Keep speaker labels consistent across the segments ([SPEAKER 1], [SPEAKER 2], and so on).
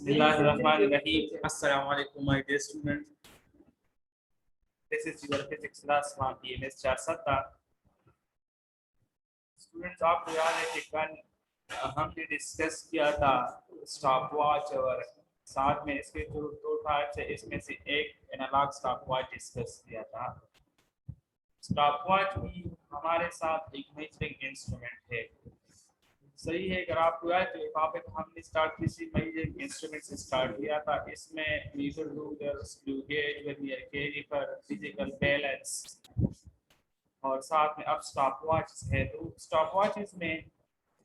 [SPEAKER 1] Bismillahirrahmanirrahim. Assalamu alaikum, my dear student. This is your physics class from PMS 470. Students, आपको याद है कि कल हमने डिस्कस किया था स्टॉप वॉच और साथ में इसके जो दो टाइप्स है इसमें से एक एनालॉग स्टॉप वॉच डिस्कस किया था। स्टॉप वॉच भी हमारे साथ एक मेजरिंग इंस्ट्रूमेंट है, सही है। अगर आपको याद है टॉपिक हमने स्टार्ट किसी मेजरिंग इंस्ट्रूमेंट से स्टार्ट किया था। इसमें metre, ruler, screw gauge, vernier calliper, physical balance और साथ में अब स्टॉप वॉच है। तो स्टॉप वॉचेस में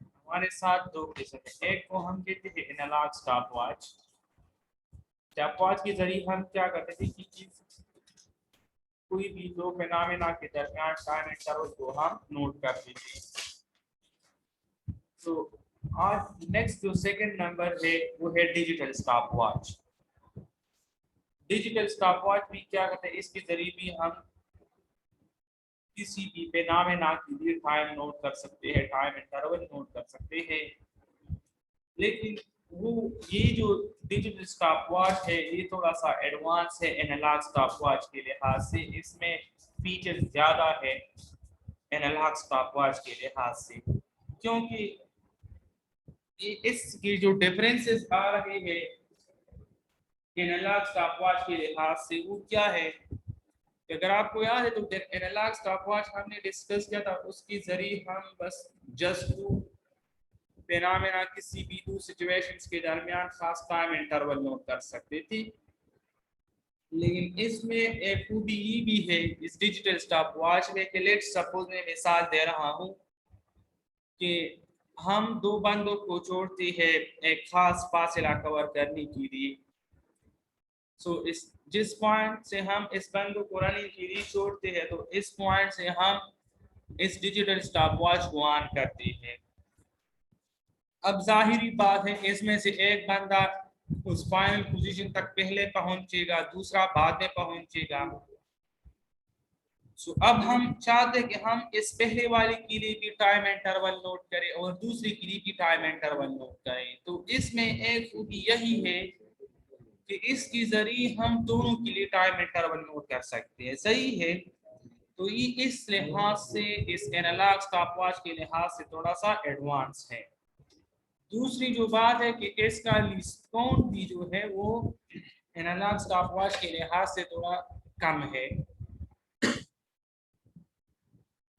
[SPEAKER 1] हमारे साथ दो किस्म है। एक को हम कहते हैं analogue stop watch. Stop watch के जरिए हम क्या करते थे कि कोई भी दो फिनोमेना के दरमियान टाइम इंटरवल को हम नोट करते थे। तो आज नेक्स्ट जो सेकंड नंबर है वो है digital stop watch. Digital stop watch भी क्या करते हैं, इसके जरिए भी हम किसी भी फिनोमेना के लिए टाइम नोट कर सकते हैं, टाइम इंटरवल नोट कर सकते हैं। लेकिन वो ये जो डिजिटल स्टॉप वॉच है ये थोड़ा सा एडवांस है एनालॉग स्टॉप वॉच के लिहाज से। इसमें फीचर ज्यादा है एनालॉग स्टॉप वॉच के लिहाज से, क्योंकि इसकी जो डिफरेंसेस आ रहे हैं एनालॉग स्टॉप वॉच के लिहाज से वो क्या है। अगर आपको याद है तो एनालॉग स्टॉप वॉच हमने डिस्कस किया था, उसके जरिए हम बस जस्ट फिनोमेना किसी भी दो सिचुएशंस के दरमियान खास टाइम इंटरवल नोट कर सकते थे। लेकिन इसमें एक खूबी ये भी है इस डिजिटल स्टॉप वॉच में कि लेट्स सपोज मैं मिसाल दे रहा हूँ कि हम दो बंदों को छोड़ते हैं एक खास फासला कवर करने के लिए। सो इस जिस पॉइंट से हम इस बंदों को रनिंग के लिए छोड़ते हैं तो इस पॉइंट से हम इस डिजिटल स्टॉप वॉच को ऑन करते हैं। अब जाहिरी बात है इसमें से एक बंदा उस फाइनल पोजीशन तक पहले पहुंचेगा, दूसरा बाद में पहुंचेगा। सो अब हम चाहते हैं कि हम इस पहले वाले के लिए भी टाइम इंटरवल नोट करें और दूसरे के लिए भी टाइम इंटरवल नोट करें। तो इसमें एक खूबी यही है कि इसके जरिए हम दोनों के लिए टाइम इंटरवल नोट कर सकते हैं, सही है। तो ये इस लिहाज से इस एनालॉग स्टॉप वॉच के लिहाज से थोड़ा सा एडवांस है। दूसरी जो बात है कि इसका डिस्काउंट भी जो है वो एनालॉग स्टॉप वॉच के लिहाज से थोड़ा कम है।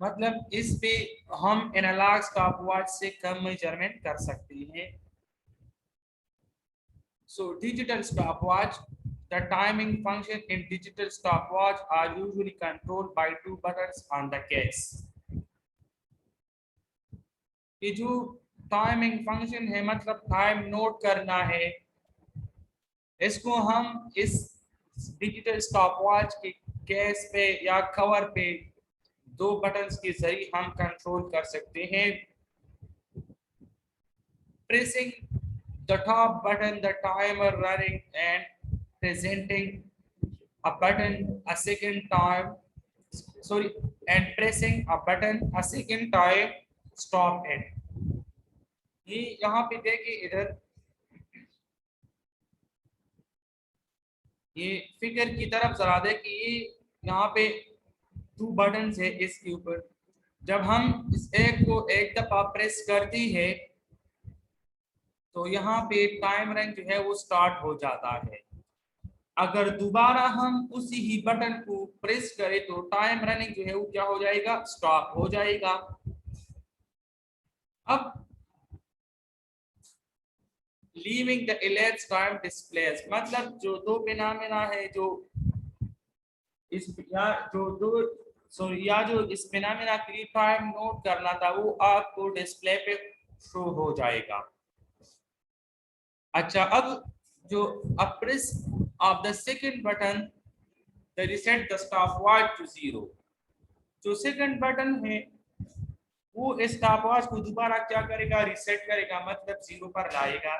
[SPEAKER 1] मतलब इस पे हम एनालॉग स्टॉप वॉच से कम मेजरमेंट कर सकते हैं। So digital stop watch, the timing function in digital stopwatch are usually controlled by two buttons on the case. ये जो टाइमिंग फंक्शन है मतलब टाइम नोट करना है, इसको हम इस डिजिटल स्टॉपवॉच के केस पे या कवर पे दो बटन्स के जरिए हम कंट्रोल कर सकते हैं। Pressing the top button, the timer running, and presenting a button a second time, sorry, and pressing a button a second time stop it. ये यहाँ पे देखिए, इधर ये फिगर की तरफ जरा दे कि ये यहाँ पे दो बटन है इसके ऊपर। जब हम इस एक को एक दफा प्रेस करते हैं तो यहाँ पे टाइम रन जो है वो स्टार्ट हो जाता है। अगर दोबारा हम उसी ही बटन को प्रेस करें तो टाइम रनिंग जो है वो क्या हो जाएगा, स्टॉप हो जाएगा। अब leaving the elapsed time displace, मतलब जो दो फिनोमेना है जो इस या जो दो या जो इस फिनोमेना के लिए टाइम नोट करना था वो आपको डिस्प्ले पे शो हो जाएगा। अच्छा, अब जो press of the second button the reset the stopwatch to 0, जो सेकंड बटन है वो स्टॉपवॉच को दोबारा क्या करेगा, रीसेट करेगा, मतलब 0 पर लाएगा।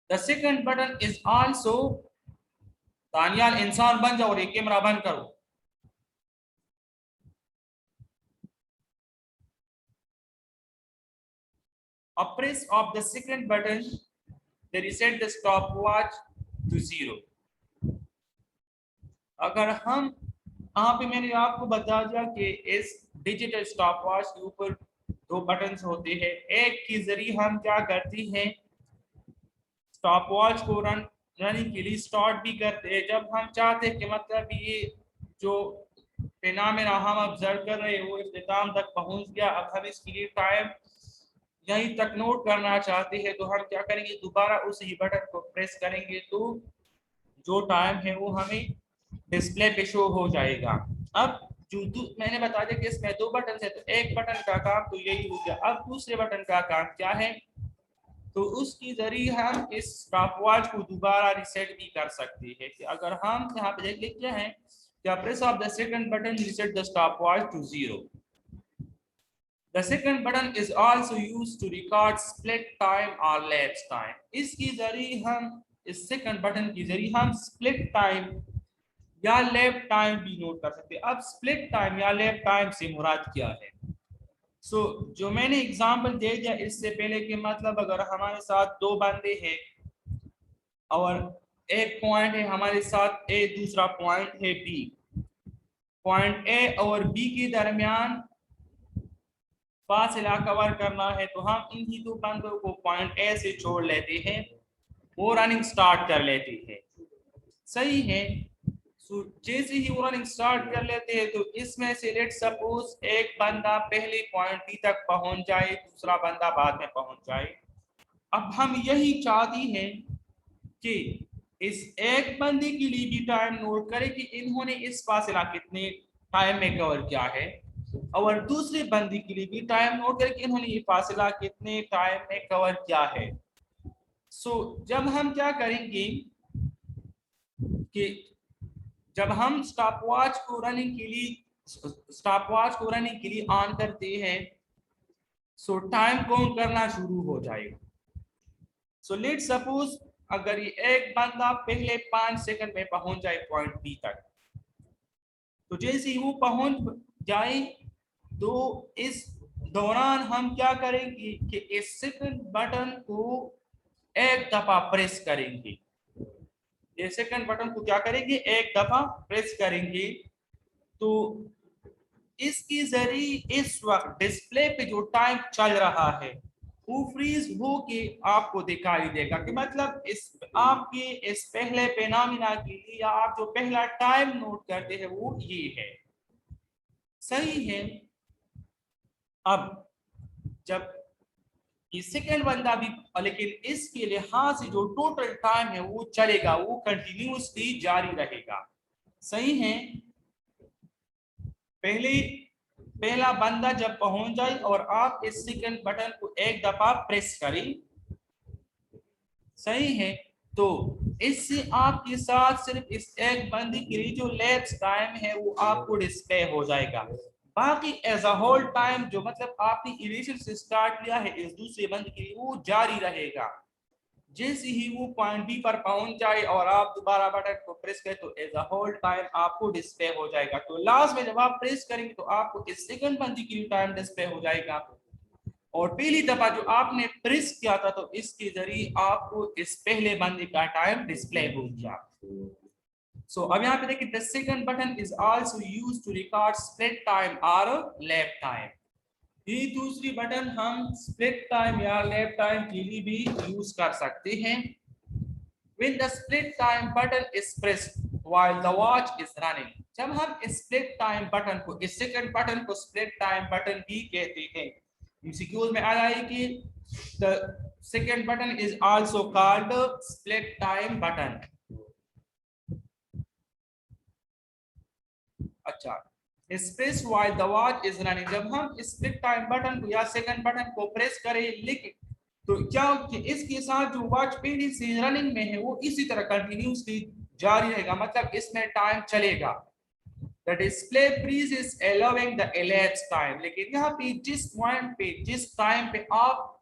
[SPEAKER 1] The second button is also, Daniyal इंसान बन जाओ और ये कैमरा बंद करो। A press of the second button they reset the stopwatch to 0. अगर हम यहाँ पे मैंने आपको बता दिया कि इस डिजिटल स्टॉपवॉच के ऊपर दो बटन्स होते हैं, एक के जरिए हम क्या करते हैं, स्टॉपवॉच को रनिंग के लिए स्टार्ट भी करते हैं जब हम चाहते हैं कि मतलब ये जो फिनोमेना हम ऑब्जर्व कर रहे हैं वो इख्तिताम तक पहुंच गया, अब हम इसके लिए टाइम यहीं तक नोट करना चाहते हैं, तो हम क्या करेंगे, दोबारा उस ही बटन को प्रेस करेंगे तो जो टाइम है वो हमें डिस्प्ले पे शो हो जाएगा। अब जो मैंने बता दिया कि इसमें दो बटन है, तो एक बटन का काम तो यही हो गया। अब दूसरे बटन का काम क्या है, तो उसके जरिए हम इस स्टॉपवॉच को दोबारा रिसेट भी कर सकते हैं। कि अगर हम यहाँ पे देख लेते हैं, क्या press of the second button reset the stopwatch to 0. The second button is also used to record split time or lapse time. इसके जरिए हम इस सेकंड बटन के जरिए हम स्प्लिट टाइम या लैप टाइम भी नोट कर सकते हैं। अब स्प्लिट टाइम या लैप टाइम से मुराद क्या है? जो मैंने एग्जांपल दे दिया इससे पहले कि मतलब अगर हमारे साथ दो बंदे हैं और एक पॉइंट है हमारे साथ ए, दूसरा पॉइंट है बी, पॉइंट ए और बी के दरमियान फासला कवर करना है, तो हम इन्हीं दो बंदों को पॉइंट ए से छोड़ लेते हैं, वो रनिंग स्टार्ट कर लेते हैं। सही है। जैसे ही वो रनिंग स्टार्ट कर लेते हैं तो इसमें से लेट सपोज एक बंदा पहले पॉइंट बी तक पहुंच जाए, दूसरा बंदा बाद में पहुंच जाए। अब हम यही चाहते हैं कि इस एक बंदे के लिए भी टाइम नोट करें कि इन्होंने इस फासला कितने टाइम में कवर किया है, और दूसरे बंदे के लिए भी टाइम नोट करें कि इन्होंने ये फासला कितने टाइम में कवर किया है। जब हम क्या करेंगे कि जब हम स्टॉपवॉच को रनिंग के लिए ऑन करते हैं, टाइम काउंट करना शुरू हो जाएगा। लेट सपोज अगर ये एक बंदा पहले 5 सेकंड में पहुंच जाए पॉइंट बी तक, तो जैसे ही वो पहुंच जाए तो इस दौरान हम क्या करेंगे कि इस सेकंड बटन को एक दफा प्रेस करेंगे। ये सेकंड बटन को क्या करेंगे, एक दफा प्रेस करेंगे, तो इसके जरिए इस वक्त डिस्प्ले पे जो टाइम चल रहा है वो फ्रीज हो के आपको दिखाई देगा। कि मतलब इस आपके इस पहले फिनोमेना के लिए या आप जो पहला टाइम नोट करते हैं वो ये है। सही है। अब जब ये सेकेंड बंदा भी, लेकिन इसके लिहाज से जो टोटल टाइम है वो चलेगा, वो कंटिन्यूसली जारी रहेगा। सही है। पहला बंदा जब पहुंच जाए और आप इस सेकंड बटन को एक दफा प्रेस करें, सही है, तो इससे आपके साथ सिर्फ इस एक बंदे के लिए जो लैप्स टाइम है वो आपको डिस्प्ले हो जाएगा। बाकी एज अ होल टाइम जो मतलब आपने इनिशियल से स्टार्ट किया है इस दूसरे बंदे के लिए वो जारी रहेगा। जैसे ही वो पॉइंट बी पर पहुंच जाए और आप दोबारा बटन को प्रेस करें तो एज अ होल टाइम आपको डिस्प्ले हो जाएगा। तो लास्ट में जब आप प्रेस करेंगे तो आपको इस सेकंड बंदे के लिए टाइम डिस्प्ले हो जाएगा, और पहली दफा जो आपने प्रेस किया था तो इसके जरिए आपको इस पहले बंदे का टाइम डिस्प्ले हो गया। अब यहाँ पे देखिए, the second button is also used to record split time और लैप टाइम। ये दूसरी बटन हम स्प्लिट टाइम या लैप टाइम के लिए भी यूज कर सकते हैं। When the split time button is pressed while the watch is running, जब हम स्प्लिट टाइम बटन को, इस सेकंड बटन को स्प्लिट टाइम बटन भी कहते हैं। MCQs में आया है कि the second button is also called split time button। अच्छा, press while the watch is running, जब हम स्प्लिट टाइम बटन को या सेकंड बटन को प्रेस करें, लेकिन तो क्या कि इसके साथ जो वॉच पहले से रनिंग में है वो इसी तरह कंटिन्यूसली जारी रहेगा, मतलब इसमें टाइम चलेगा। The display freezes allowing the elapsed time, लेकिन यहाँ पे जिस पॉइंट पे जिस टाइम पे आप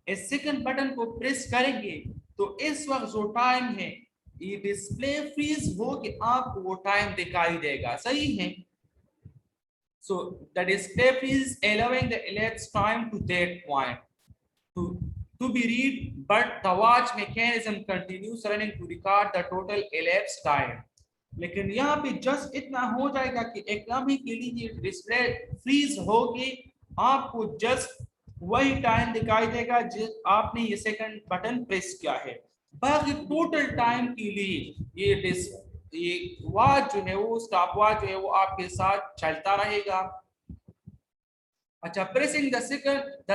[SPEAKER 1] इस सेकंड बटन को प्रेस करेंगे तो इस वक्त जो टाइम है ये डिस्प्ले फ्रीज हो के आपको वो टाइम दिखाई देगा। सही है। The display freeze allowing the elapsed time to that point। तो to be read, but the watch mechanism continues running to record the total elapsed time. लेकिन यहाँ पे जस्ट इतना हो जाएगा कि एकदम ही के लिए डिस्प्ले फ्रीज होगी, आपको जस्ट वही टाइम दिखाई देगा जिस आपने ये सेकंड बटन प्रेस किया है। बाकी टोटल टाइम के लिए ये वॉच जो है वो स्टॉप वॉच जो है वो आपके साथ चलता रहेगा। अच्छा, pressing the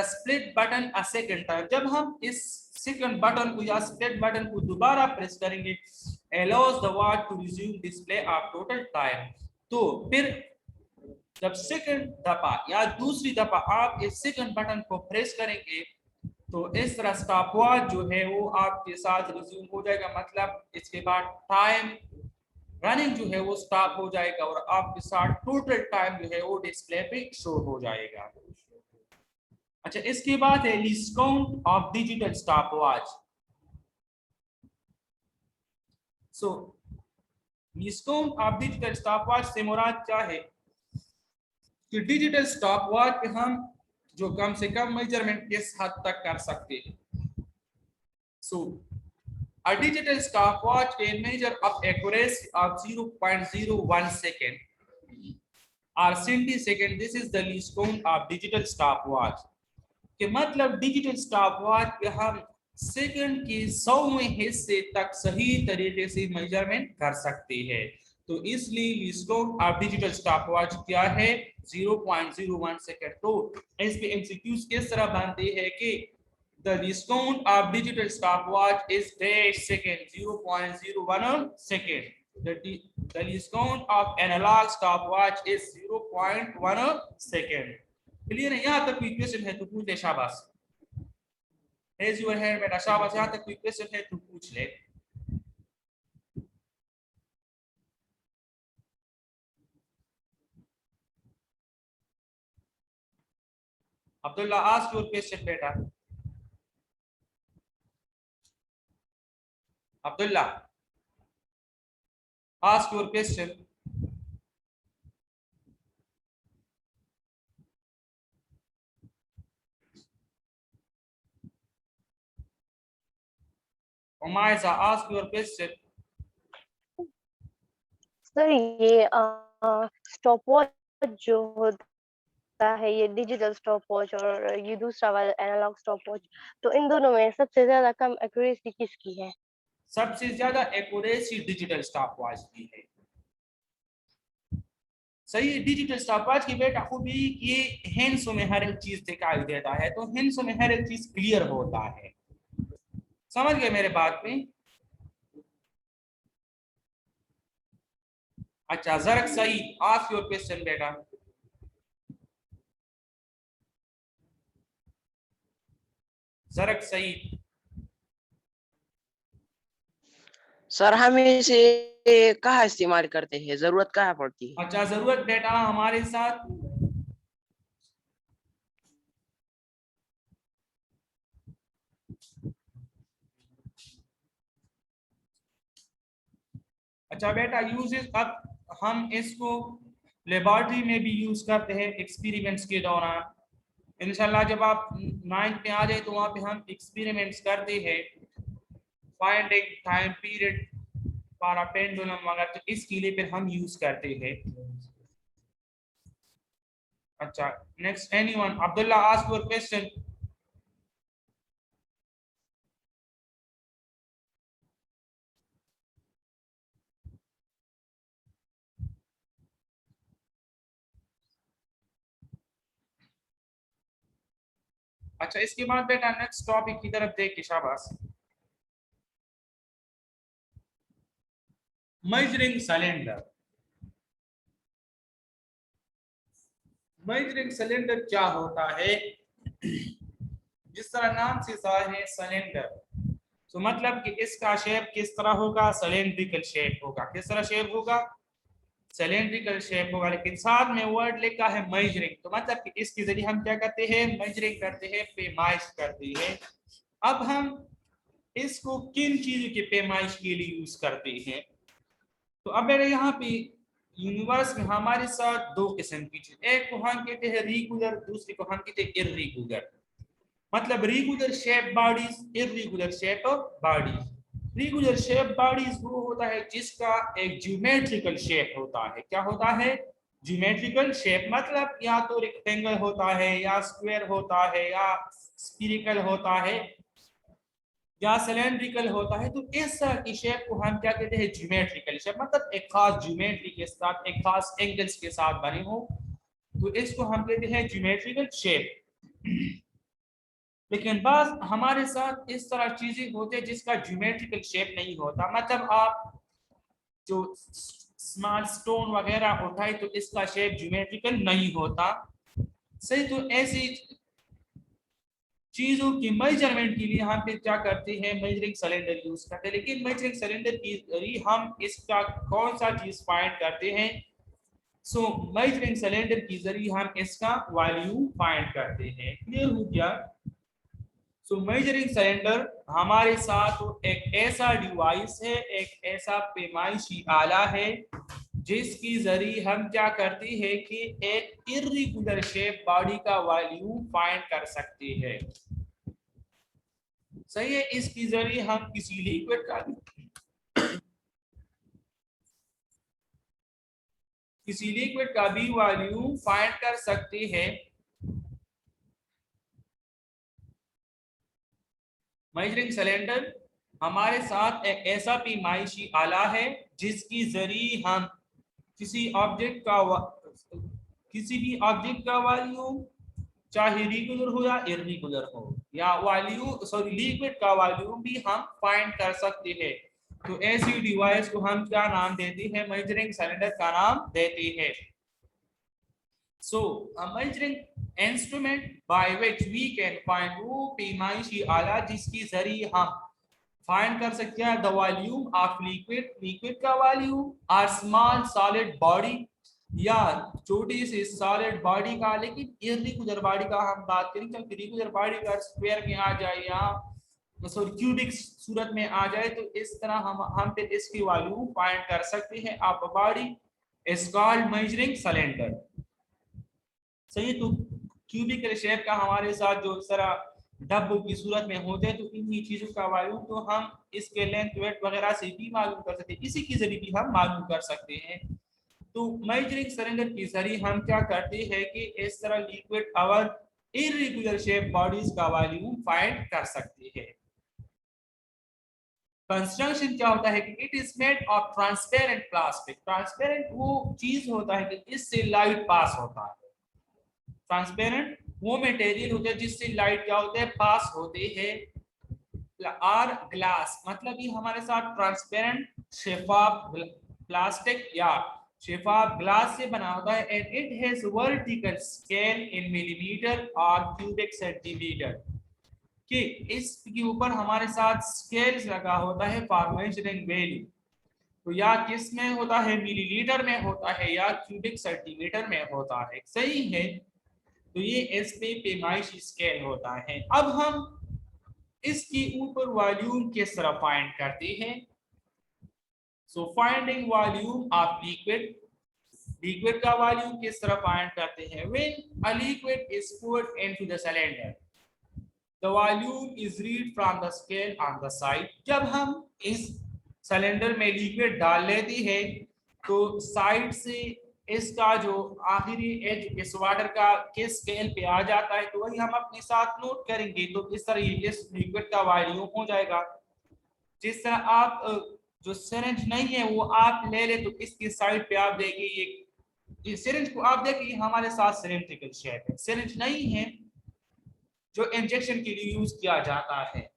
[SPEAKER 1] split button a second time, जब हम इस सेकंड बटन को या स्प्लिट बटन को दोबारा प्रेस करेंगे, allows the watch to resume display of total time। तो फिर जब सेकंड दफा या दूसरी दफा आप इस सेकंड बटन को प्रेस करेंगे तो इस तरह स्टॉप वॉच जो है वो आपके साथ रिज्यूम हो जाएगा, मतलब इसके बाद टाइम रनिंग जो है वो स्टॉप हो जाएगा और आपके साथ टोटल टाइम जो है वो डिस्प्ले पे शो हो जाएगा। अच्छा, इसके बाद है least count of digital stop watch. So least count of digital stop watch से मुराद क्या है कि डिजिटल स्टॉप वॉच पे हम जो कम से कम मेजरमेंट किस हद तक कर सकते हैं। सो a digital stopwatch can measure of accuracy of 0.01 second or centisecond। This is the least count of digital stopwatch। के मतलब डिजिटल स्टॉपवॉच पे हम सेकंड के 100वें हिस्से तक सही तरीके से मेजरमेंट कर सकते हैं। तो इसलिए least count of digital stopwatch क्या है, 0.01 सेकंड। तो इस पे एमसीक्यूज किस तरह बनते हैं कि the least count of digital stopwatch is dash second, 0.01 second। The least count of analog stopwatch is 0.1 second। Clear है? यहाँ तक कोई क्वेश्चन है तो पूछ ले, शाबाश। Raise your hand बेटा, शाबाश। यहाँ तक कोई क्वेश्चन है तो पूछ ले। अब्दुल्ला, ask your question बेटा। Abdullah, ask your question। उमाइजा, ask your question।
[SPEAKER 2] Sir ये स्टॉप वॉच जो होता है, ये डिजिटल स्टॉप वॉच और ये दूसरा वाला एनालॉग स्टॉप वॉच, तो इन दोनों में सबसे ज्यादा कम एक्यूरेसी किसकी है?
[SPEAKER 1] सबसे ज्यादा एक्यूरेसी डिजिटल स्टॉपवॉच की है। सही, डिजिटल स्टॉपवॉच की बेटा खूबी ये हिंट्स में हर एक चीज दिखाई देता है, तो हिंट्स में हर एक चीज क्लियर होता है। समझ गए मेरे बात में? अच्छा, जरक सही, आस्क योर क्वेश्चन बेटा। जरक सही।
[SPEAKER 3] सर हम इसे कहाँ इस्तेमाल करते हैं, जरूरत कहाँ पड़ती है?
[SPEAKER 1] अच्छा, जरूरत बेटा हमारे साथ अच्छा बेटा यूजेस, अब हम इसको लेबोरेटरी में भी यूज करते हैं एक्सपेरिमेंट्स के दौरान। इंशाल्लाह जब आप 9th में आ जाए तो वहां पे हम एक्सपेरिमेंट्स करते हैं, finding time period for a pendulum वगैरह, तो इसके लिए फिर हम यूज करते हैं। अच्छा, next anyone? Abdullah, ask your question. अच्छा, इसके बाद बेटा नेक्स्ट टॉपिक की तरफ देख के, शाबाश। Measuring cylinder. मेजरिंग सिलेंडर क्या होता है? जिस तरह नाम से जाहिर है सिलेंडर, तो मतलब कि इसका शेप किस तरह होगा, सिलेंड्रिकल शेप होगा। किस तरह शेप होगा? सिलेंड्रिकल शेप होगा। लेकिन साथ में वर्ड लिखा है मेजरिंग, तो मतलब कि इसके जरिए हम क्या करते हैं, मेजरिंग करते हैं, पैमाइश करते हैं। अब हम इसको किन चीजों के पैमाइश के लिए यूज करते हैं? तो अब मेरे यहाँ पे यूनिवर्स में हमारे साथ दो किस्म की चीज, एक को हम कहते हैं रेगुलर, दूसरी को हम कहते हैं इर्रेगुलर। मतलब regular shape bodies, irregular shape bodies. Regular shape bodies वो होता है जिसका एक ज्योमेट्रिकल शेप होता है। क्या होता है? ज्योमेट्रिकल शेप, मतलब या तो रेक्टेंगल होता है या स्क्वायर होता है या स्फीरिकल होता है या सिलेंड्रिकल होता है। तो इस तरह की शेप को हम क्या कहते हैं? Geometrical shape. मतलब एक खास ज्योमेट्री के साथ, एक खास एंगल्स के साथ बने हो, तो इसको हम कहते हैं ज्योमेट्रिकल शेप। लेकिन बस हमारे साथ इस तरह चीजें होते हैं जिसका ज्योमेट्रिकल शेप नहीं होता। मतलब आप जो स्मॉल स्टोन वगैरह उठाए तो इसका शेप ज्योमेट्रिकल नहीं होता। सही। तो ऐसी चीजों की मेजरमेंट के लिए हम पे क्या करते हैं? मेजरिंग सिलेंडर यूज करते हैं। लेकिन मेजरिंग सिलेंडर की जरिए हम इसका कौन सा चीज फाइंड करते हैं? सो मेजरिंग सिलेंडर की जरिए हम इसका वैल्यू फाइंड करते हैं। क्लियर हो गया? सो मेजरिंग सिलेंडर हमारे साथ एक ऐसा डिवाइस है, एक ऐसा पैमाइशी आला है जिसकी जरिए हम क्या करते हैं कि एक इर्रेगुलर शेप बॉडी का वैल्यू फाइंड कर सकते हैं। सही है। इसकी जरिए हम किसी लिक्विड का भी वैल्यू फाइंड कर सकते हैं। मेजरिंग सिलेंडर हमारे साथ एक ऐसा पैमाइशी आला है जिसकी जरिए हम किसी भी ऑब्जेक्ट का वैल्यू, चाहे रेगुलर हो या इर्रेगुलर हो, या लिक्विड का वैल्यू भी हम फाइंड कर सकते हैं। तो ऐसी डिवाइस को हम क्या नाम देते हैं? मेजरिंग सिलेंडर का नाम देते हैं। सो a measuring instrument by which we can find वो पैमाइशी आला जिसकी जरिए हम फाइंड कर सकते हैं द वॉल्यूम ऑफ लिक्विड का वॉल्यूम, और स्मॉल सॉलिड बॉडी या छोटी सी सॉलिड बॉडी का। लेकिन इर्रेगुलर बॉडी का हम बात करें, क्योंकि रेगुलर बॉडी का स्क्वायर में आ जाए या क्यूबिक सूरत में आ जाए, तो इस तरह हम पे इसकी वॉल्यूम फाइंड कर सकते हैं। आप body is called measuring cylinder. सही। तो क्यूबिकल शेप का हमारे साथ जो तरह डब्बों की सूरत में होते हैं, तो इन्हीं चीजों का वॉल्यूम तो हम इसके लेंथ, वेट वगैरह से भी मालूम कर सकते हैं। इसी के जरिए भी हम मालूम कर सकते हैं। तो मेजरिंग सिलेंडर के जरिए हम क्या करते हैं कि इस तरह लिक्विड और इर्रेगुलर शेप बॉडीज का वॉल्यूम फाइंड कर सकते हैं। कंस्ट्रक्शन क्या होता है कि it is made of transparent plastic. Transparent वो चीज होता है कि इससे लाइट पास होता है। ट्रांसपेरेंट वो मटेरियल होता है जिससे लाइट क्या होते हैं? पास होते हैं। और ग्लास, मतलब ये हमारे साथ ट्रांसपेरेंट शफाफ प्लास्टिक या शफाफ ग्लास से बना होता है। And it has vertical scale in millimetre और क्यूबिक सेंटीमीटर, कि इसके ऊपर हमारे साथ स्केल्स लगा होता है फॉर मेजरिंग वैल्यू। तो या किस में होता है? मिलीलीटर में होता है या क्यूबिक सेंटीमीटर में होता है। सही है। तो ये इस पे पैमाइशी स्केल होता है। अब हम इसके ऊपर वॉल्यूम किस तरह फाइंड करते हैं? सो फाइंडिंग वॉल्यूम ऑफ लिक्विड का वॉल्यूम किस तरह फाइंड करते हैं? When a liquid is put into the cylinder the volume is read from the scale on the side. जब हम इस सिलेंडर में लिक्विड डाल लेते हैं तो साइड से इसका जो आखिरी एज इस वाटर का किस स्केल पे आ जाता है, तो वही हम अपने साथ नोट करेंगे। तो इस तरह ये इस लिक्विड का वॉल्यूम हो जाएगा। जिस तरह आप जो सिरिंज नहीं है वो आप ले ले, तो इसकी साइड पे आप देखिए ये सिरिंज को आप देखिए हमारे साथ सिलिंड्रिकल शेप है। सिरिंज नहीं है जो इंजेक्शन के लिए यूज किया जाता है।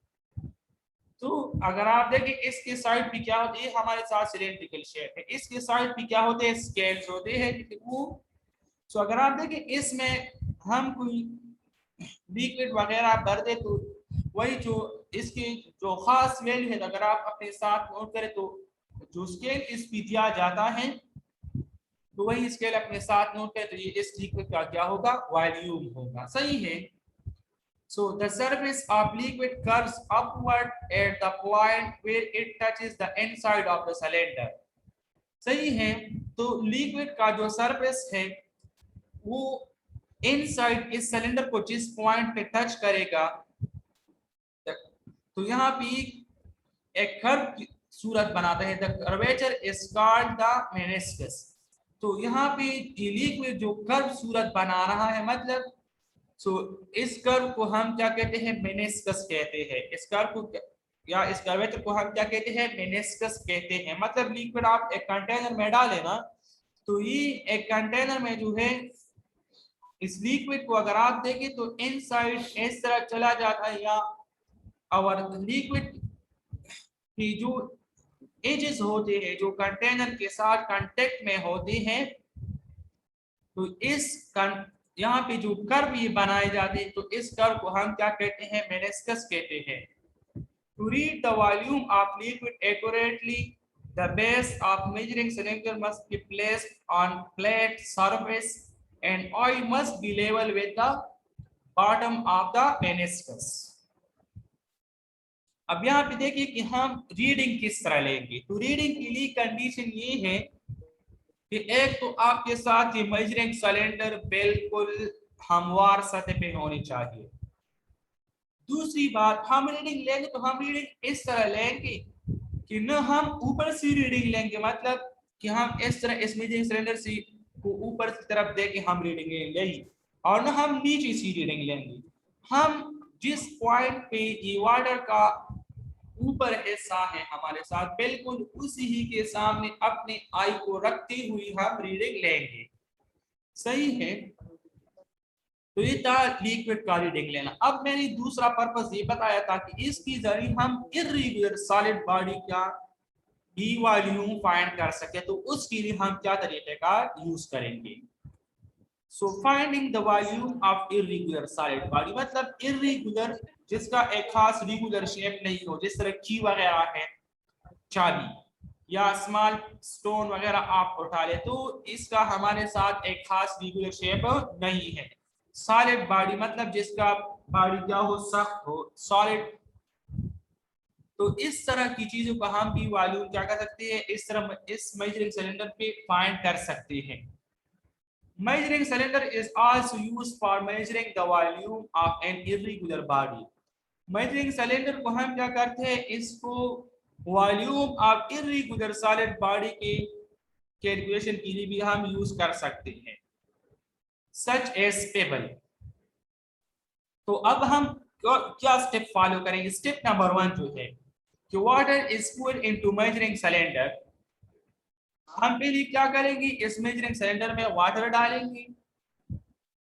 [SPEAKER 1] तो अगर आप देखें इसके साइड पे क्या होती है? हमारे साथ सिलेंड्रिकल शेप है। इसके साइड पे क्या होते हैं? स्केल्स होते हैं वो। सो अगर आप देखें इसमें हम कोई लिक्विड वगैरह भर दे तो वही जो इसकी जो खास वैल्यू है, अगर आप अपने साथ नोट करें तो जो स्केल इस पे दिया जाता है तो वही स्केल अपने साथ नोट करें तो ये इस लिक्विड का क्या होगा? वॉल्यूम होगा। सही है। So the surface of liquid curves upward at the point where it touches the inside of the cylinder. सही है। तो लिक्विड का जो सरफेस है वो इनसाइड इस सिलेंडर को जिस पॉइंट पे टच करेगा तो यहाँ पे एक कर्व की सूरत बनाता है, the curvature is called the meniscus. तो यहाँ पे ये लिक्विड जो कर्व सूरत बना रहा है, मतलब इस कर्व को हम क्या कहते हैं, मेनिस्कस कहते हैं। इस कर्व को या इस कर्वेचर को हम क्या कहते हैं, मेनिस्कस कहते हैं। मतलब लिक्विड आप एक कंटेनर में डालें ना, तो ये एक कंटेनर में जो है इस लिक्विड को अगर आप देखें तो इनसाइड इस तरह चला जाता है, या और लिक्विड की जो एजेस होते हैं जो कंटेनर के साथ कांटेक्ट में होते हैं, तो यहाँ पे जो कर्व ये बनाए जाते हैं, तो इस कर्व को हम क्या कहते हैं, मेनिस्कस कहते हैं। To read the volume of liquid accurately, the base of measuring cylinder must be placed on flat surface and oil must be level with the bottom of the meniscus। अब यहाँ पे देखिए कि हम रीडिंग किस तरह लेंगे। तो रीडिंग के लिए कंडीशन ये है कि एक तो आपके साथ ये मेजरिंग सिलेंडर बिल्कुल हमवार सतह पे होनी चाहिए। दूसरी बात, हम रीडिंग लेंगे तो हम रीडिंग इस तरह लेंगे कि न हम ऊपर से रीडिंग लेंगे, मतलब कि हम इस तरह इस मेजरिंग सिलेंडर से को ऊपर की तरफ दे के हम रीडिंग लेंगे, और न हम नीचे से रीडिंग लेंगे। हम जिस पॉइंट पे ये वाटर का ऊपर हिस्सा है हमारे साथ, बिल्कुल उसी ही के सामने अपने आई को रखते हुए हम रीडिंग लेंगे। सही है, तो ये था लिक्विड का रीडिंग लेना। अब मैंने दूसरा पर्पस ये बताया था कि इसकी जरिए हम इर्रेगुलर सॉलिड बॉडी का बी वॉल्यूम फाइंड कर सके, तो उसके लिए हम क्या तरीके का यूज करेंगे। So finding the volume of irregular solid body, मतलब इर्रेगुलर जिसका एक खास रेगुलर शेप नहीं हो, जिस तरह की वगैरह है, चाबी या स्मॉल स्टोन वगैरह आप उठा ले, तो इसका हमारे साथ एक खास रेगुलर शेप नहीं है। सॉलिड बॉडी मतलब जिसका बॉडी क्या हो, सख्त हो, सॉलिड। तो इस तरह की चीजों का हम भी वॉल्यूम क्या कर सकते हैं, इस तरह इस मेजरिंग सिलेंडर पे फाइंड कर सकते हैं। Measuring cylinder is also used for measuring the volume of an irregular body। Measuring cylinder को हम क्या करते हैं, इसको volume of irregular solid body के कैलकुलेशन के लिए भी हम यूज कर सकते हैं, सच एज पेबल। तो अब हम क्या स्टेप फॉलो करेंगे। स्टेप नंबर 1 जो है कि water is poured into measuring cylinder। हम पहले क्या करेंगे, इस मेजरिंग सिलेंडर में वाटर डालेंगे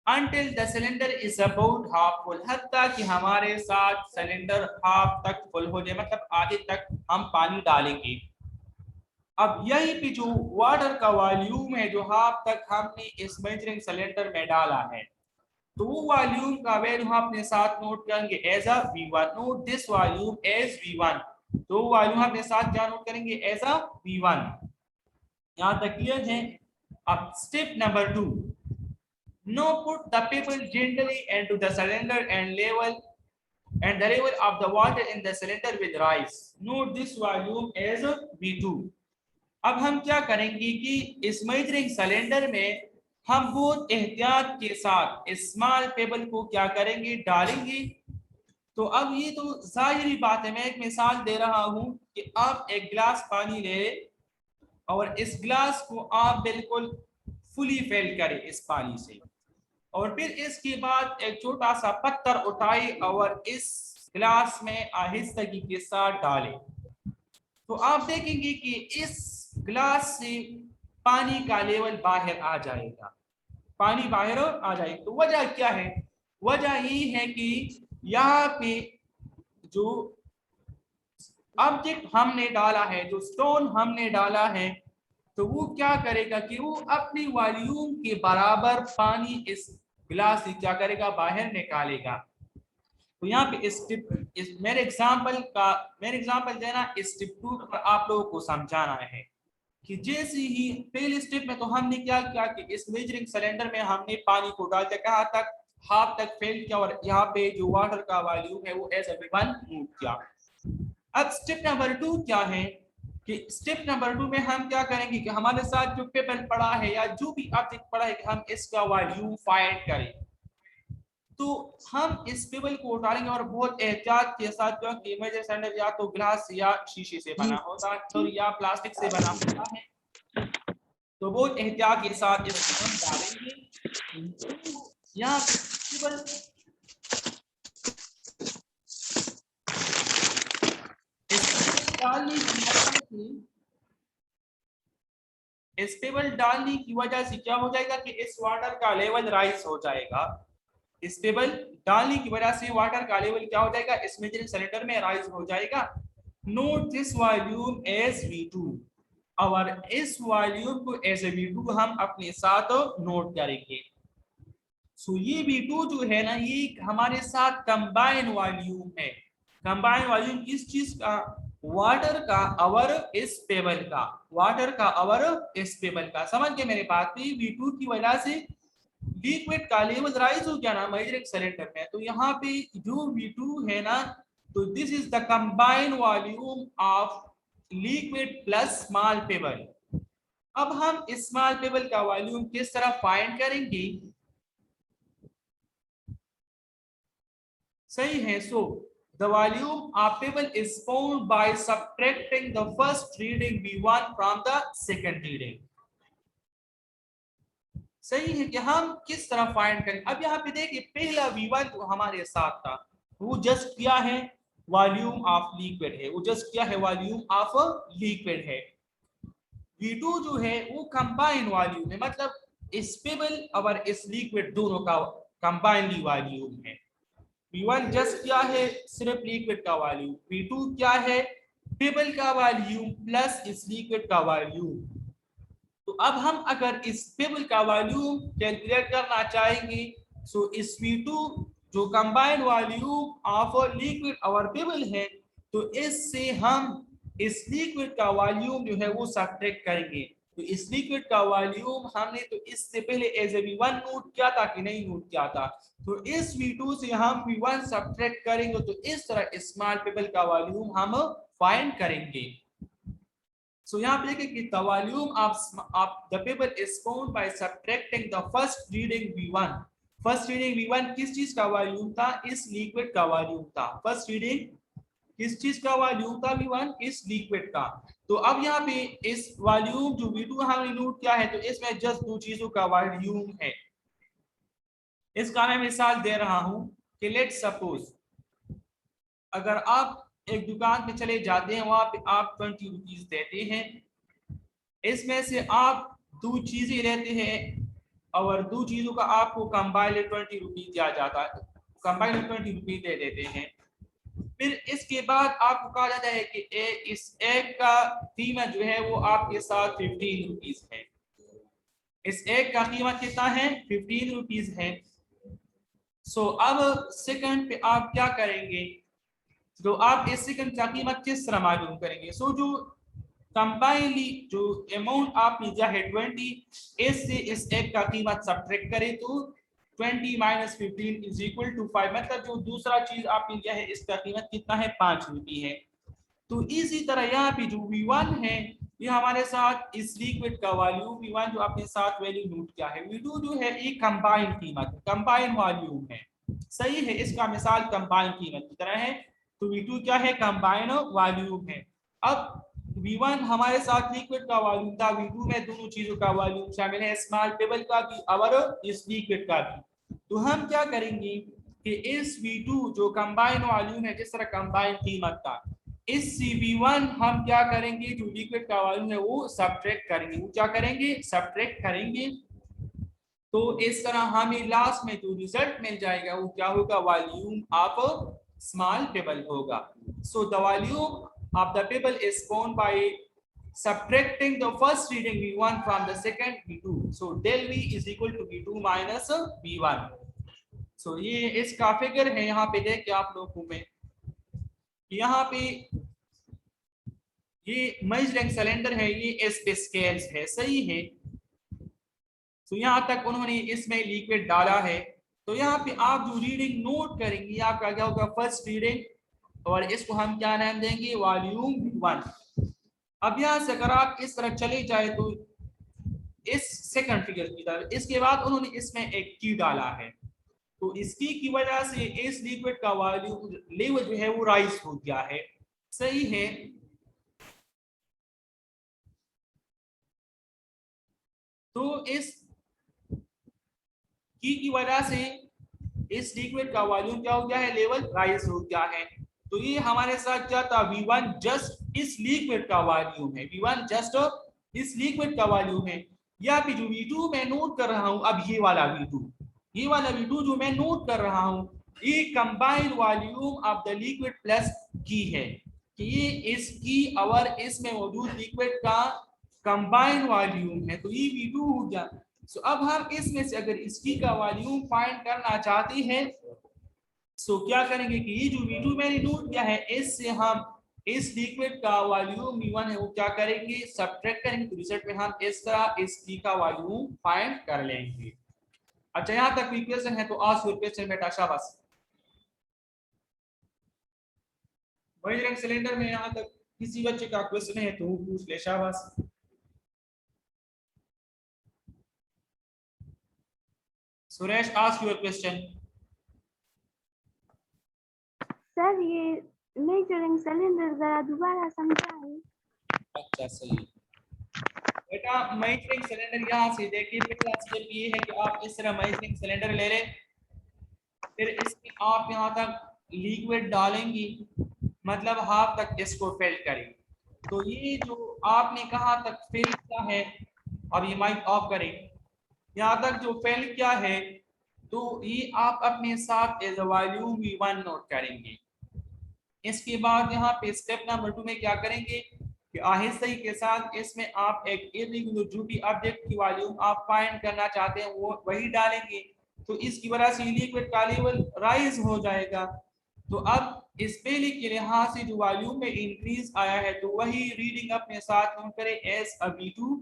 [SPEAKER 1] until the cylinder is about half full, हत्ता कि हमारे साथ सिलेंडर हाफ तक फुल हो जाए, मतलब आधे तक हम पानी डालेंगे। अब यही पे जो वाटर का वॉल्यूम है जो हाफ तक हमने इस मेजरिंग सिलेंडर में डाला है, तो वो वॉल्यूम का वैल्यू हम अपने साथ नोट करेंगे as a V1। Note this volume as V1। तो वॉल्यूम अपने साथ क्या नोट करेंगे, एज अ V1। यहाँ तक क्लियर है। अब step number 2, now put the pebble gently into the cylinder and the level of the water in the cylinder will rise। note this volume as V2। अब हम क्या करेंगे कि इस मेजरिंग सिलेंडर में हम बहुत एहतियात के साथ स्मॉल पेबल को क्या करेंगे, डालेंगे। तो अब ये तो जाहिर बात है, मैं एक मिसाल दे रहा हूं कि आप एक गिलास पानी ले और इस गिलास को आप बिल्कुल फुली फिल करें इस पानी से, और फिर इसके बाद एक छोटा सा पत्थर उठाए और इस गिलास में आहिस्तगी के साथ डालें, तो आप देखेंगे कि इस गिलास से पानी का लेवल बाहर आ जाएगा, पानी बाहर आ जाएगा। तो वजह क्या है, वजह ये है कि यहाँ पे जो ऑब्जेक्ट हमने डाला है, जो स्टोन हमने डाला है, तो वो क्या करेगा कि वो अपनी वॉल्यूम के बराबर पानी इस गिलास से क्या करेगा, बाहर निकालेगा। तो यहाँ पे इस मेरे एग्जांपल देना स्टेप 2 पर आप लोगों को समझाना है कि जैसे ही पहले स्टेप में तो हमने क्या किया कि इस मेजरिंग सिलेंडर में हमने पानी को डाल दिया, कहाँ तक, हाफ तक फिल किया, और यहाँ पे जो वाटर का वॉल्यूम है वो एज V1 नोट किया। अब स्टेप नंबर 2 क्या है कि स्टेप नंबर 2 में हम क्या करेंगे कि हमारे साथ जो पेपर पड़ा है या जो भी ऑब्जेक्ट पड़ा है कि हम इसका वॉल्यूम फाइंड करें। तो हम इस पेबल को उतारेंगे और बहुत एहतियात के साथ, क्योंकि मेजर सिलेंडर या तो ग्लास या शीशे से बना होता है तो या प्लास्टिक से बना होता है, तो बहुत एहतियात के साथ इसको हम डालेंगे। यहाँ पे स्टेबल डालने की वजह से क्या हो जाएगा कि इस वाटर का लेवल राइज हो जाएगा। स्टेबल डालने की वजह से वाटर का लेवल क्या हो जाएगा, इस मेजरिंग सिलेंडर में राइज हो जाएगा। Note this volume as V2, और इस वॉल्यूम को एज ए V2 हम अपने साथ नोट करेंगे। सो ये V2 जो है ना, ये हमारे साथ कंबाइन वॉल्यूम है। कंबाइन वॉल्यूम किस चीज का, वाटर का और स्टेबल का, वाटर का और स्टेबल का। समझ के मेरे बात पे, V2 की वजह से लिक्विड का लेवल राइज हो गया ना मेजरिंग सिलेंडर में, तो यहाँ पे जो V2 है ना, तो this is the combine volume of liquid plus small payable. अब हम स्मॉल पेबल का वॉल्यूम किस तरह फाइंड करेंगे, सही है। सो the volume of pebble is found by subtracting the first reading V1 from the second reading। सही है कि हम किस तरह फाइंड करें। अब यहाँ पे देखिए, पहला V1 जो हमारे साथ था वो जस्ट क्या है, वॉल्यूम ऑफ लिक्विड है, वो जस्ट क्या है, वॉल्यूम ऑफ लिक्विड है। V2 जो है वो कंबाइन वॉल्यूम है, मतलब इस पेबल और इस लिक्विड दोनों का कंबाइनली वॉल्यूम है। V1 जस्ट क्या है, सिर्फ लिक्विड का वॉल्यूम। V2 क्या है, पेबल का वॉल्यूम प्लस इस लिक्विड का वॉल्यूम। तो अब हम अगर इस पेबल का वॉल्यूम कैलकुलेट करना चाहेंगे, सो इस V2 जो कंबाइंड वॉल्यूम ऑफ लिक्विड और पेबल है, तो इससे हम इस लिक्विड का वॉल्यूम जो है वो सब्ट्रैक्ट करेंगे। तो इस लिक्विड का वॉल्यूम हमने तो इससे पहले एज ए V1 नोट किया था कि नहीं नोट किया था, तो इस V2 से हम V1 सब्ट्रैक्ट करेंगे, तो इस तरह स्मॉल पेबल का वॉल्यूम हम फाइंड करेंगे। सो यहाँ पे देखिए कि the volume of the pebble is found by subtracting the first reading V1। First reading V1 किस चीज का वॉल्यूम था, इस लिक्विड का वॉल्यूम था। फर्स्ट रीडिंग किस चीज का वॉल्यूम था, V1 इस लिक्विड का। तो अब यहाँ पे इस वॉल्यूम जो V2 हमने नोट किया है, तो इसमें जस्ट दो चीजों का वॉल्यूम है। इसका मैं मिसाल दे रहा हूं कि लेट सपोज अगर आप एक दुकान पे चले जाते हैं, वहां पे आप 20 रुपीज देते हैं, इसमें से आप दो चीजें लेते हैं और दो चीजों का आपको कंबाइंड 20 रुपीज दिया जाता है, कंबाइंड 20 रुपीज दे देते हैं। फिर इसके बाद आपको कहा जाता है कि इस एक का कीमत जो है वो आपके साथ 15 रुपीज है। इस एक का कीमत कितना है, 15 रुपीज है। सो अब सेकंड पे आप क्या करेंगे, तो आप इस सेकंड का कीमत किस तरह मालूम करेंगे। सो जो कंबाइनली जो अमाउंट आपने दिया है 20, इससे इस एक का कीमत सब्ट्रैक्ट करें तो 20 माइनस 15 इज इक्वल टू 5, मतलब जो दूसरा चीज आपने दिया है इसका कीमत कितना है, 5 रुपये है। तो इसी तरह यहाँ पे जो V1 है, ये हमारे साथ इस लिक्विड का वॉल्यूम V1 जो आपने साथ वैल्यू नोट किया है। V2 जो है एक कंबाइंड कीमत, कंबाइंड वॉल्यूम है, सही है। इसका मिसाल कंबाइंड कीमत की तरह है, तो V2 क्या है, कंबाइंड वॉल्यूम है। अब V1 हमारे साथ लिक्विड का वॉल्यूम था, V2 में दोनों चीजों का वॉल्यूम शामिल है, स्मॉल पेबल का भी और इस लिक्विड का भी। तो हम क्या करेंगे कि इस V2 जो कंबाइंड वॉल्यूम है, जिस तरह कंबाइंड कीमत था, इस V1 हम क्या करेंगे, जो लिक्विड का वॉल्यूम है वो सब्ट्रैक्ट करेंगे। वो क्या करेंगे, सब्ट्रैक्ट करेंगे। तो इस तरह हमें लास्ट में जो रिजल्ट मिल जाएगा वो क्या होगा, वॉल्यूम ऑफ स्मॉल पेबल होगा। So the volume of the pebble is found by subtracting the first reading V1 from the second V2. So del V is equal to V2 minus V1. So ये इसका figure है, यहाँ पे देखिए आप लोगों में, यहाँ पे ये मेजरिंग सिलेंडर है, ये इस पे स्केल्स है, सही है। तो यहाँ तक उन्होंने इसमें लिक्विड डाला है, तो यहाँ पे आप जो रीडिंग नोट करेंगे आपका क्या होगा, फर्स्ट रीडिंग, और इसको हम क्या नाम देंगे, वॉल्यूम V1। अब यहाँ से अगर आप इस तरह चले जाए तो इस सेकंड फिगर की तरफ, इसके बाद उन्होंने इसमें एक की डाला है, तो इसकी की वजह से इस लिक्विड का वॉल्यूम लेवल जो है वो राइज हो गया है, सही है। तो इस की वजह से इस लिक्विड का वॉल्यूम क्या हो गया है, लेवल राइज हो गया है। तो ये हमारे साथ क्या था, V1 जस्ट इस लिक्विड का वॉल्यूम है, V1 जस्ट इस लिक्विड का वॉल्यूम है। या फिर जो V2 मैं नोट कर रहा हूं, अब ये वाला V2 जो मैं नोट कर रहा हूं, ये combined volume of the liquid plus की है, कि ये इसकी और इसमें मौजूद लिक्विड का कंबाइंड वॉल्यूम है। तो ये V2 हो गया। सो अब हम इसमें से अगर इसकी का वॉल्यूम फाइंड करना चाहते हैं, सो क्या करेंगे कि ये जो V2 मैंने नोट किया है, इससे हम इस लिक्विड का वॉल्यूम V1 है वो क्या करेंगे, सब्ट्रैक्ट करेंगे। तो रिजल्ट में हम इस तरह इसकी का वॉल्यूम फाइंड कर लेंगे। अच्छा, यहां तक कोई क्वेश्चन है तो आस्क योर क्वेश्चन बेटा, शाबाश। बजरंग सिलेंडर में यहां तक किसी बच्चे का क्वेश्चन है तो वो पूछ ले, शाबाश। Suresh, ask your question.
[SPEAKER 4] Sir ये मेजरिंग सिलेंडर जरा दोबारा समझाएं।
[SPEAKER 1] अच्छा, सही बेटा। मेजरिंग सिलेंडर यहाँ से देखिए, पहला स्टेप ये है कि आप इस तरह मेजरिंग सिलेंडर ले लें, फिर इसमें आप यहाँ तक लिक्विड डालेंगी, मतलब हाफ तक इसको फिल करें। तो ये जो आपने कहाँ तक फिल किया है, अब ये माइक ऑफ करें, यहाँ तक जो फिल किया है, तो ये आप अपने साथ एज वॉल्यूम V1 नोट करेंगे। इसके बाद यहाँ पे स्टेप नंबर 2 में क्या करेंगे कि आहिस्ते के साथ इसमें आप एक इरेगुलर जो भी ऑब्जेक्ट की वॉल्यूम आप फाइंड करना चाहते हैं वो वही डालेंगे। तो इसकी वजह से लिक्विड का लेवल राइज हो जाएगा। तो अब इस पहले के लिहाज से जो वॉल्यूम में इंक्रीज आया है, तो वही रीडिंग अपने साथ नोट करें एज अ V2।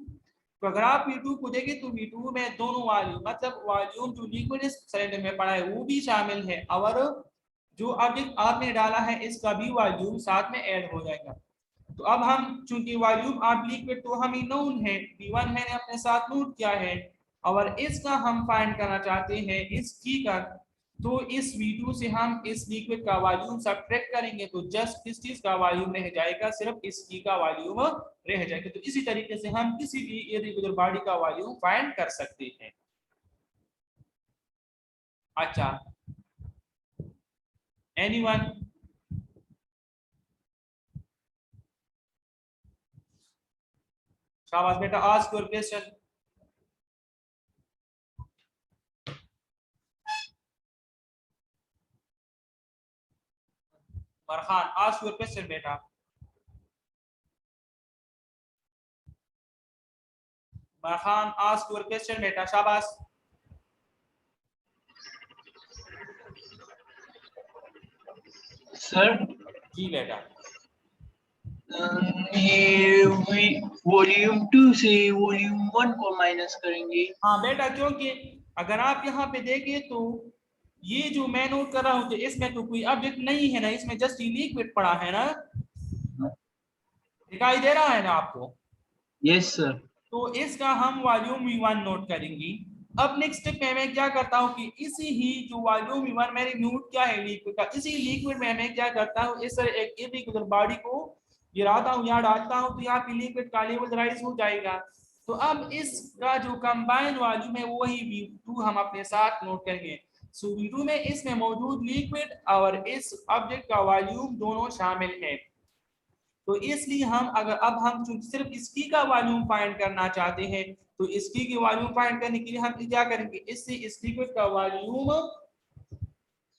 [SPEAKER 1] तो अगर आप V2 को देखें तो V2 में दोनों वॉल्यूम, मतलब वॉल्यूम जो लिक्विड इस सिलेंडर में पड़ा है वो भी शामिल है, और जो ऑब्जेक्ट आपने डाला है इसका भी वॉल्यूम साथ में ऐड हो जाएगा। तो अब हम चूंकि वॉल्यूम ऑफ लिक्विड तो हमें नोन है, V1 मैंने अपने साथ नोट किया है, और इसका हम फाइंड करना चाहते हैं इस की का। तो इस V2 से हम इस लिक्विड का वॉल्यूम सब्ट्रैक्ट करेंगे, तो जस्ट किस चीज का वॉल्यूम रह जाएगा, सिर्फ इस की का वॉल्यूम रह जाएगा। तो इसी तरीके से हम किसी भी इरेगुलर बॉडी का वॉल्यूम फाइंड कर सकते हैं। अच्छा, एनीवन? शाबाश बेटा, ask your question. Farhan, ask your question बेटा। फरहान, आस्क योर क्वेश्चन बेटा, शाबाश।
[SPEAKER 5] सर
[SPEAKER 1] जी बेटा।
[SPEAKER 5] ये वॉल्यूम 2 से वॉल्यूम 1 को माइनस करेंगे।
[SPEAKER 1] हाँ बेटा, क्योंकि अगर आप यहाँ पे देखें तो ये जो मैं नोट कर रहा हूँ, तो इसमें तो कोई ऑब्जेक्ट नहीं है ना, इसमें जस्ट लिक्विड पड़ा है ना, दिखाई दे रहा है ना आपको?
[SPEAKER 5] Yes sir.
[SPEAKER 1] तो इसका हम वॉल्यूम V1 नोट करेंगे। अब नेक्स्ट स्टेप में मैं क्या करता हूँ कि इसी ही जो वॉल्यूम V1 मैंने नोट किया है लिक्विड का, इसी लिक्विड में मैं क्या करता हूँ, इस तरह एक इरेगुलर बॉडी को गिराता हूँ, यहाँ डालता हूँ, तो यहाँ पे लिक्विड का लेवल राइज हो जाएगा। तो अब इसका जो कंबाइंड वॉल्यूम है वो वही V2 हम अपने साथ नोट करेंगे। सो V2 में इसमें मौजूद लिक्विड और इस ऑब्जेक्ट का वॉल्यूम दोनों शामिल है। तो इसलिए हम अगर अब हम सिर्फ इसकी का वॉल्यूम फाइंड करना चाहते हैं, तो इसकी की वॉल्यूम फाइंड करने के लिए हम क्या करेंगे, इससे इस लिक्विड का वॉल्यूम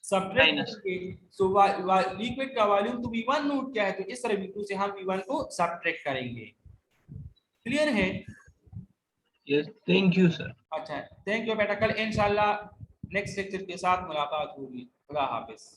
[SPEAKER 1] सब्ट्रैक्ट करेंगे। सो लिक्विड का वॉल्यूम तो V1 नोट क्या है, तो इस तरह V2 से हम V1 को सब्ट्रैक्ट करेंगे। क्लियर है?
[SPEAKER 5] Yes, thank you sir.
[SPEAKER 1] अच्छा, थैंक यू बेटा। कल इंशाल्लाह नेक्स्ट लेक्चर के साथ मुलाकात होगी। खुदा हाफिज।